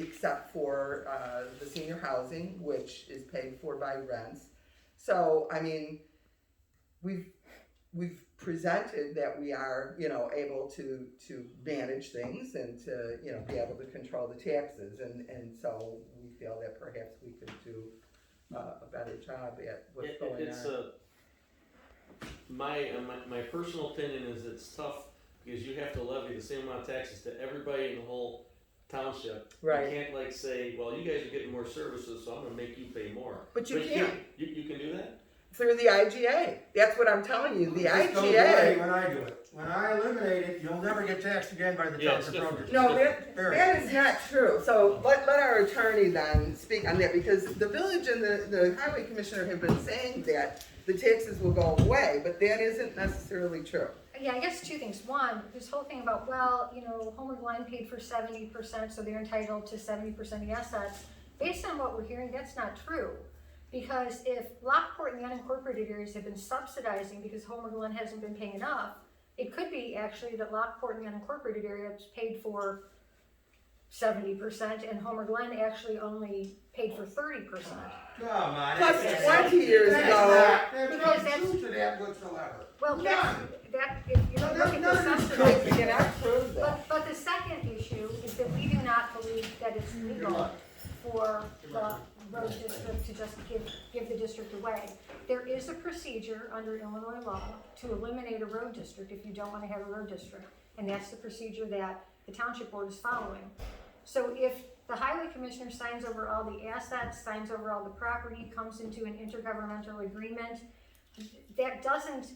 except for the senior housing, which is paid for by rents. So, I mean, we've presented that we are, able to manage things and to, be able to control the taxes. And so we feel that perhaps we could do a better job at what's going on. My personal opinion is it's tough because you have to levy the same amount of taxes to everybody in the whole township. Right. You can't say, well, you guys are getting more services, so I'm gonna make you pay more. But you can't. You can do that? Through the IGA. That's what I'm telling you. The Just goes away IGA. when I do it. When I eliminate it, you'll never get taxed again by the Yeah, township road district. No, that is not true. So let our attorney then speak on that, because the village and the highway commissioner have been saying that the taxes will go away, but that isn't necessarily true. Yeah, I guess two things. One, this whole thing about, Homer Glen paid for 70%, so they're entitled to 70% of the assets. Based on what we're hearing, that's not true. Because if Lockport and the unincorporated areas have been subsidizing because Homer Glen hasn't been paying enough, it could be actually that Lockport and the unincorporated areas paid for 70% and Homer Glen actually only paid for 30%. Come on. Plus that's- 20 years that's ago. not- There's Because no that's- truth to that whatsoever. Well, None. if you don't look at the None of this subsidies. We cannot prove that. But the second issue is that we do not believe that it's legal for the road district to just give the district away. There is a procedure under Illinois law to eliminate a road district if you don't want to have a road district. And that's the procedure that the township board is following. So if the highway commissioner signs over all the assets, signs over all the property, comes into an intergovernmental agreement, that doesn't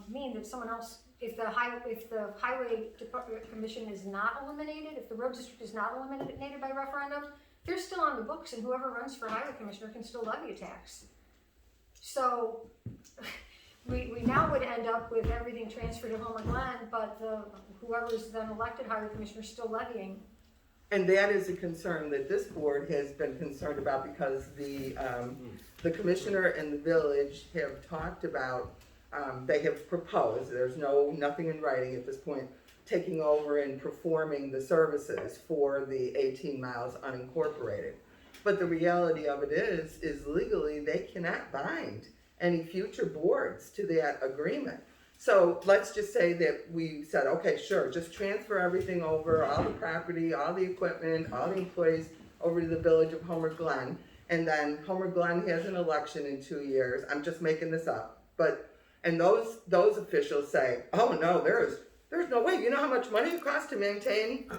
mean that someone else, if the highway commission is not eliminated, if the road district is not eliminated by referendum, they're still on the books, and whoever runs for highway commissioner can still levy a tax. So we now would end up with everything transferred to Homer Glen, but whoever is then elected highway commissioner is still levying. And that is a concern that this board has been concerned about, because the commissioner and the village have talked about, they have proposed, there's nothing in writing at this point, taking over and performing the services for the 18 miles unincorporated. But the reality of it is legally they cannot bind any future boards to that agreement. So let's just say that we said, okay, sure, just transfer everything over, all the property, all the equipment, all the employees over to the village of Homer Glen, and then Homer Glen has an election in 2 years. I'm just making this up. And those officials say, oh no, there's no way. You know how much money it costs to maintain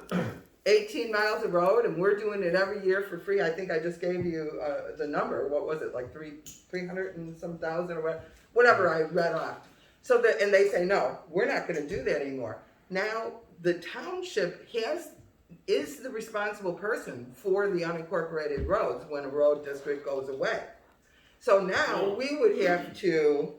18 miles of road, and we're doing it every year for free. I think I just gave you the number. What was it, like 300 and some thousand or whatever I read off. And they say, no, we're not going to do that anymore. Now, the township is the responsible person for the unincorporated roads when a road district goes away. So now we would have to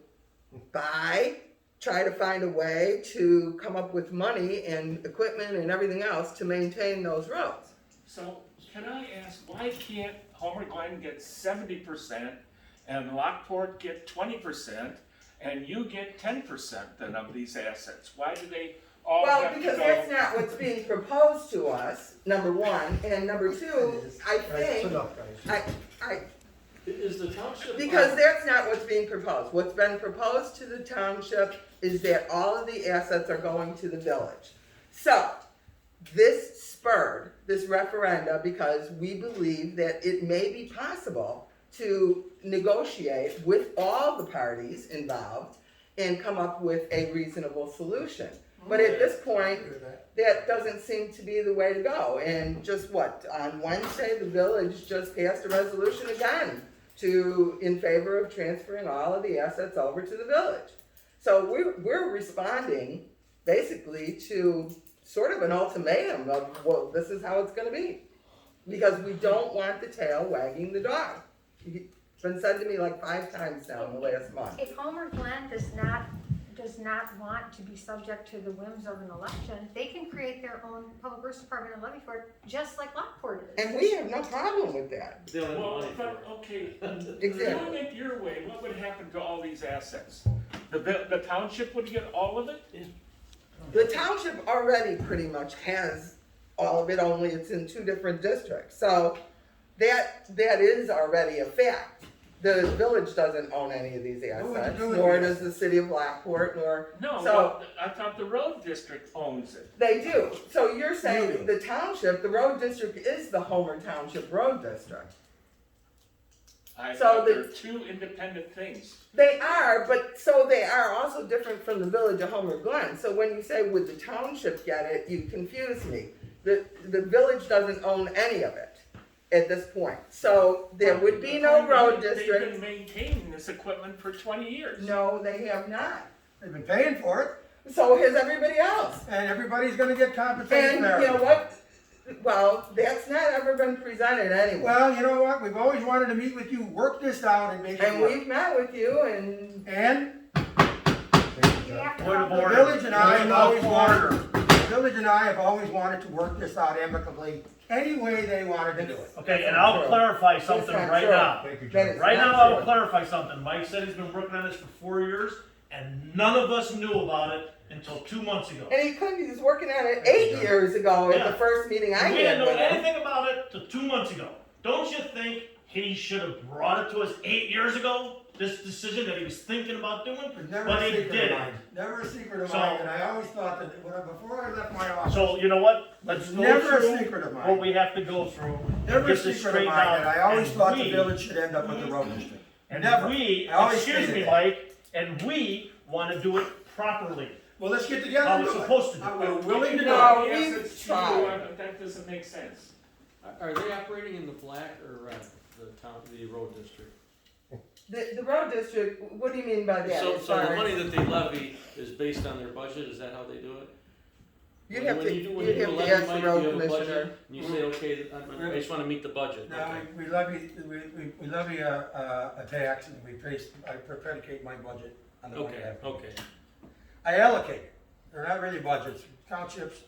try to find a way to come up with money and equipment and everything else to maintain those roads. So can I ask, why can't Homer Glen get 70% and Lockport get 20% and you get 10% then of these assets? Why do they all have to go? Because that's not what's being proposed to us, number one, and number two, I think, Is the township? because that's not what's being proposed. What's been proposed to the township is that all of the assets are going to the village. So, this spurred this referenda because we believe that it may be possible to negotiate with all the parties involved and come up with a reasonable solution. But at this point, that doesn't seem to be the way to go. And just on Wednesday, the village just passed a resolution again in favor of transferring all of the assets over to the village. So we're responding basically to sort of an ultimatum of, well, this is how it's going to be. Because we don't want the tail wagging the dog. It's been said to me like 5 times now in the last month. If Homer Glen does not want to be subject to the whims of an election, they can create their own public works department and levy for it, just like Lockport is. And we have no problem with that. They don't have Well, money for it. okay, Exactly. doing it your way, what would happen to all these assets? The township would get all of it? The township already pretty much has all of it, only it's in two different districts. So that is already a fact. The village doesn't own any of these What would you assets, do with nor the does the city of Lockport, nor, No, so well, I thought the road district owns it. they do. So you're You saying do. the township, the road district is the Homer Township Road District. I So thought the- they're two independent things. They are, but so they are also different from the village of Homer Glen. So when you say would the township get it, you confuse me. The village doesn't own any of it at this point. So there would be no road They've district. been maintaining this equipment for 20 years. No, they have not. They've been paying for it, So has everybody else. and everybody's gonna get compensated And for you know it. what? Well, that's not ever been presented anyway. Well, you know what, we've always wanted to meet with you, work this out and make it And work. we've met with you and And You have to Point of follow- the order. village and I have Point of always wanted, order. the village and I have always wanted to work this out amicably, any way they wanted to do it. Okay, and That's I'll not clarify That's something not right true. now. That is Right not now, I will true. clarify something. Mike said he's been working on this for 4 years, and none of us knew about it until 2 months ago. And he couldn't, he was working on it 8 years ago at the Yeah. first meeting I We didn't had know with him. anything about it till 2 months ago. Don't you think he should have brought it to us 8 years ago? This decision that he was thinking about doing, It's never but a he secret of didn't. mine, never a secret of So- mine, and I always thought that before I left my office, So you know what? Let's it's go never a through secret of what mine. we have to go through. and Never a get this secret of straightened mine, out. and I always And thought the we- village should end up with the road district. And Never. we, I always excuse stated me, that. Mike, and we want to do it properly. Well, let's get together How and we're do it. supposed to do it. We're willing to do No, it. we've Yes, it's tried. true, but that doesn't make sense. Are they operating in the black or red, the road district? The road district, what do you mean by that? So, As so the far money as- that they levy is based on their budget, is that how they do it? You'd have When to, you do- when you'd you have do a to levy, ask the Mike, road you have a budget, commissioner. and you say, okay, I just wanna meet the budget, Now, okay. we levy a tax, and I predicate my budget on the money I Okay, have. okay. I allocate it. They're not really budgets. Townships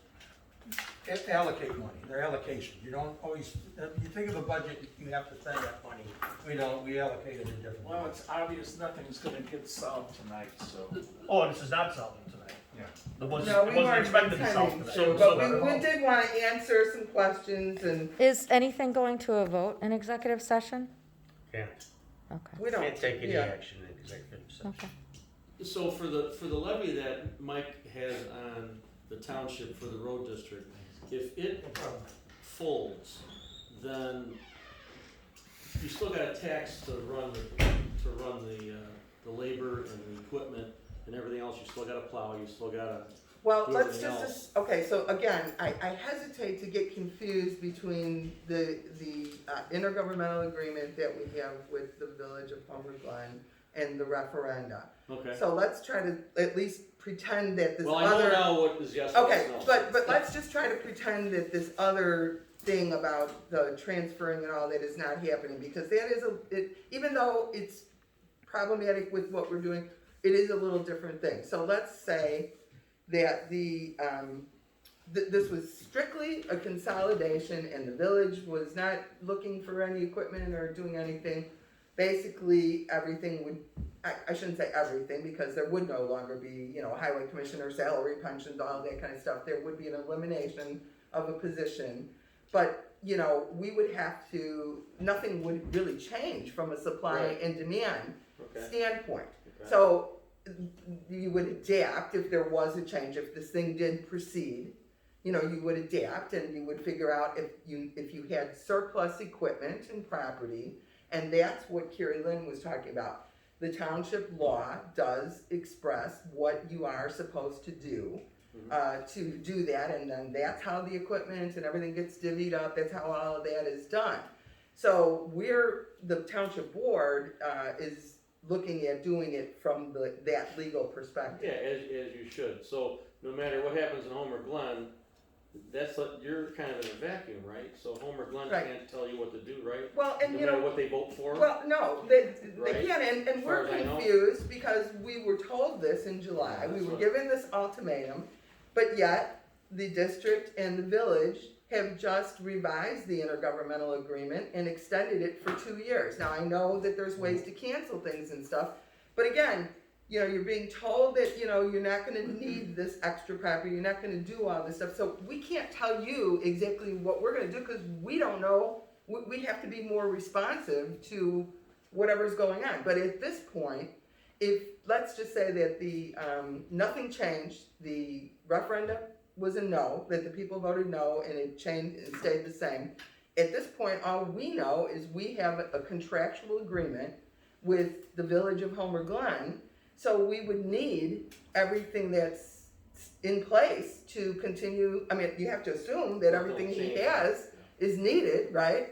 allocate money. They're allocations. You don't always, you think of a budget, you have to spend that money. We don't, we allocate it in different Well, ways. it's obvious nothing's gonna get solved tonight, so. Oh, this is not solving tonight. Yeah. It wasn't, No, it we wasn't weren't expected to solve intending tonight. to, So but not at we all. did wanna answer some questions and Is anything going to a vote in executive session? Can't, Okay, we don't. can't take any yeah. action in executive session. okay. So for the levy that Mike has on the township for the road district, if it No problem. folds, then you still got a tax to run the labor and the equipment and everything else, you still gotta plow, you still gotta, Well, do let's everything just, okay, so again, I hesitate to get confused between the intergovernmental agreement that we have with the village of Homer Glen and the referenda. okay. So let's try to at least pretend that this Well, I know other. now what is yes or Okay, no. but let's just try to pretend that this other thing about the transferring and all that is not happening, because that is even though it's problematic with what we're doing, it is a little different thing. So let's say that this was strictly a consolidation and the village was not looking for any equipment or doing anything. Basically, everything would, I shouldn't say everything, because there would no longer be, highway commissioner salary, pensions, all that kind of stuff. There would be an elimination of a position. But, we would have to, nothing would really change from a supply Right. and demand Okay. standpoint. Okay. So you would adapt if there was a change, if this thing did proceed. You would adapt and you would figure out if you had surplus equipment and property. And that's what Carrie Lynn was talking about. The township law does express what you are supposed to do that, and then that's how the equipment and everything gets divvied up. That's how all of that is done. So the township board is looking at doing it from that legal Yeah, perspective. as you should. So no matter what happens in Homer Glen, you're kind of in a vacuum, right? So Homer Glen Right. can't tell you what to do, right? Well, and No matter what they vote for. well, no, they Right. can, and As we're far as I know. confused because we were told this in July. We That's were what- given this ultimatum, but yet the district and the village have just revised the intergovernmental agreement and extended it for 2 years. Now, I know that there's ways to cancel things and stuff, but again, you're being told that, you're not gonna need this extra property, you're not gonna do all this stuff. So we can't tell you exactly what we're gonna do, because we don't know. We have to be more responsive to whatever's going on. But at this point, if, let's just say that the, nothing changed, the referendum was a no, that the people voted no, and it changed, it stayed the same. At this point, all we know is we have a contractual agreement with the Village of Homer Glen, so we would need everything that's in place to continue. I mean, you have to assume that everything he has is needed, right?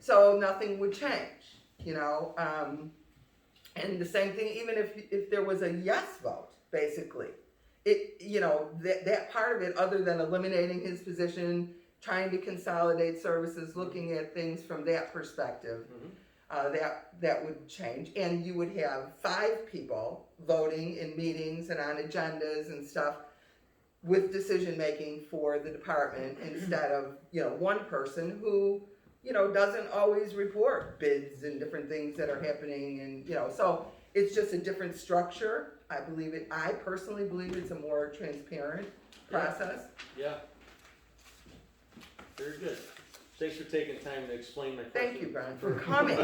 So nothing would change, and the same thing, even if there was a yes vote, basically, that part of it, other than eliminating his position, trying to consolidate services, looking at things from that perspective, that would change. And you would have 5 people voting in meetings and on agendas and stuff with decision-making for the department, instead of, one person who, doesn't always report bids and different things that are happening, and, so it's just a different structure. I personally believe it's a more transparent process. Yeah. Very good. Thanks for taking time to explain my question. Thank you, Brian, for coming.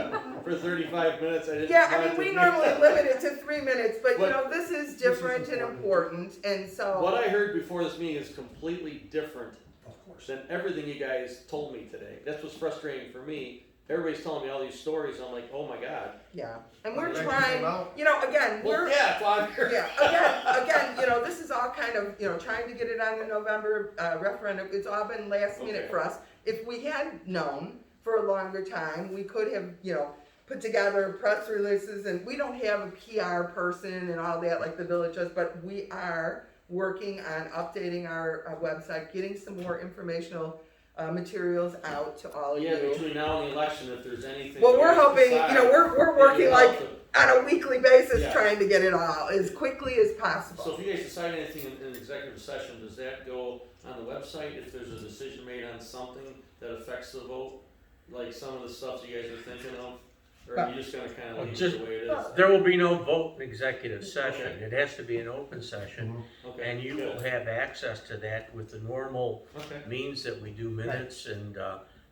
For 35 minutes, I didn't. Yeah, I mean, we normally limit it to 3 minutes, but But- this is different and important, and so. What I heard before this meeting is completely different Of course. than everything you guys told me today. That's what's frustrating for me. Everybody's telling me all these stories. I'm like, oh my God. Yeah, and we're Election trying, came out. again, Well, we're, yeah, well, I'm here. yeah, again, this is all kind of, trying to get it on the November referendum. It's all been last minute Okay. for us. If we had known for a longer time, we could have, put together press releases, and we don't have a PR person and all that like the village does, but we are working on updating our website, getting some more informational materials out to all of Yeah, you. between now and the election, if there's anything. Well, you we're guys hoping, decide, we're working maybe like help on a weekly basis, Yeah. trying to get it all as quickly as So possible. if you guys decide anything in executive session, does that go on the website if there's a decision made on something that affects the vote? Like some of the stuff you guys are thinking of? Or are you just gonna kinda leave it the way it is? There will be no vote in executive session. It has to be an open session, Okay, and you will good. have access to that with the normal Okay, means that we do minutes, and,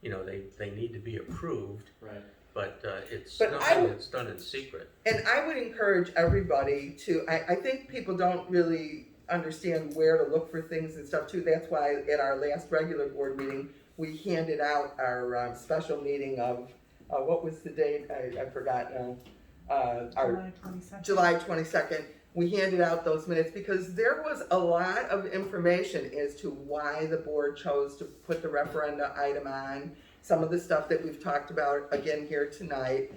they need to be approved, right. but it's But I nothing would- that's done in secret. And I would encourage everybody to, I think people don't really understand where to look for things and stuff too. That's why at our last regular board meeting, we handed out our special meeting of, what was the date? I forgot now. Our July 22nd. We handed out those minutes because there was a lot of information as to why the board chose to put the referenda item on. Some of the stuff that we've talked about again here tonight.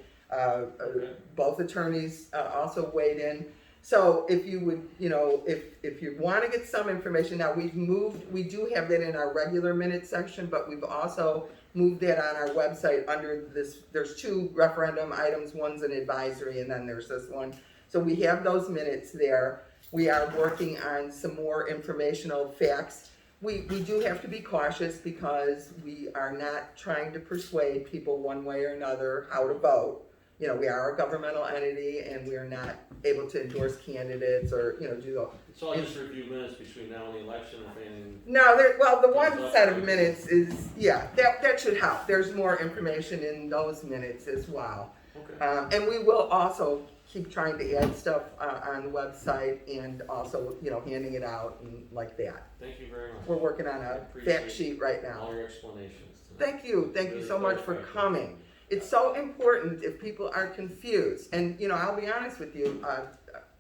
Both attorneys also weighed in. So if you would, if you want to get some information, now we do have that in our regular minute section, but we've also moved that on our website under this. There's 2 referendum items, one's an advisory, and then there's this one. So we have those minutes there. We are working on some more informational facts. We do have to be cautious because we are not trying to persuade people one way or another how to vote. We are a governmental entity, and we are not able to endorse candidates or, do the. So I'll just review minutes between now and the election if anything. No, the one set of minutes is, that should help. There's more information in those minutes as well. Okay. And we will also keep trying to add stuff on the website, and also, handing it out and like that. Thank you very much. We're working on I a appreciate fact sheet right now. all your explanations tonight. Thank you so much for Thank you. coming. It's so important if people are confused, and, I'll be honest with you,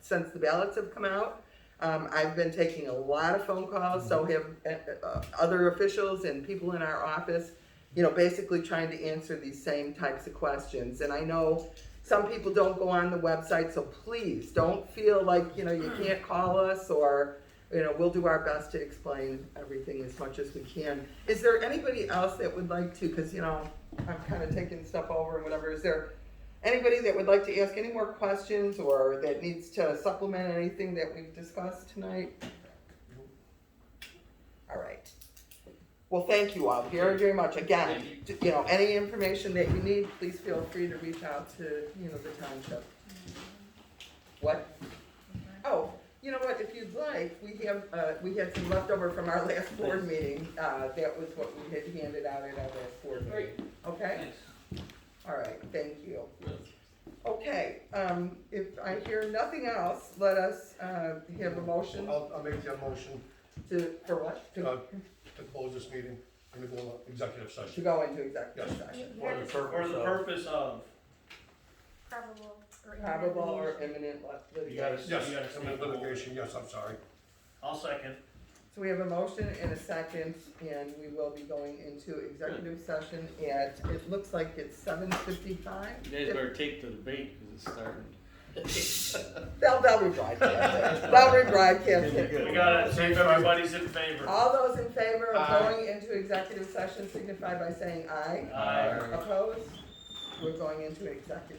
since the ballots have come out, I've been taking a lot of phone calls, so have other officials and people in our office, basically trying to answer these same types of questions. And I know some people don't go on the website, so please don't feel like, you can't call us, or, we'll do our best to explain everything as much as we can. Is there anybody else that would like to, because, I'm kind of taking stuff over and whatever, is there anybody that would like to ask any more questions, or that needs to supplement anything that we've discussed tonight? All right. Well, thank you all very, very much. Again, any information that you need, please feel free to reach out to, the township. What? Oh, you know what, if you'd like, we had some leftover from our last board meeting, that was what we had handed out at our last board meeting. Okay? All right, thank you. Okay, if I hear nothing else, let us, have a motion I'll make that motion for what? to close this meeting and to go into executive To session. go into executive Yes. session. For the For purpose the of, purpose of, Probable or Probable or imminent imminent you gotta, litigation. Yes, you gotta some state the whole. litigation, yes, I'm sorry. I'll second. So we have a motion and a second, and we will be going into executive session at, it looks like it's 7:55. You guys better take the debate, cause it's starting. They'll rebroadcast it. They'll rebroadcast it. We gotta see if everybody's in favor. All those in favor of Aye. going into executive session signify by saying aye. Aye. Opposed? We're going into executive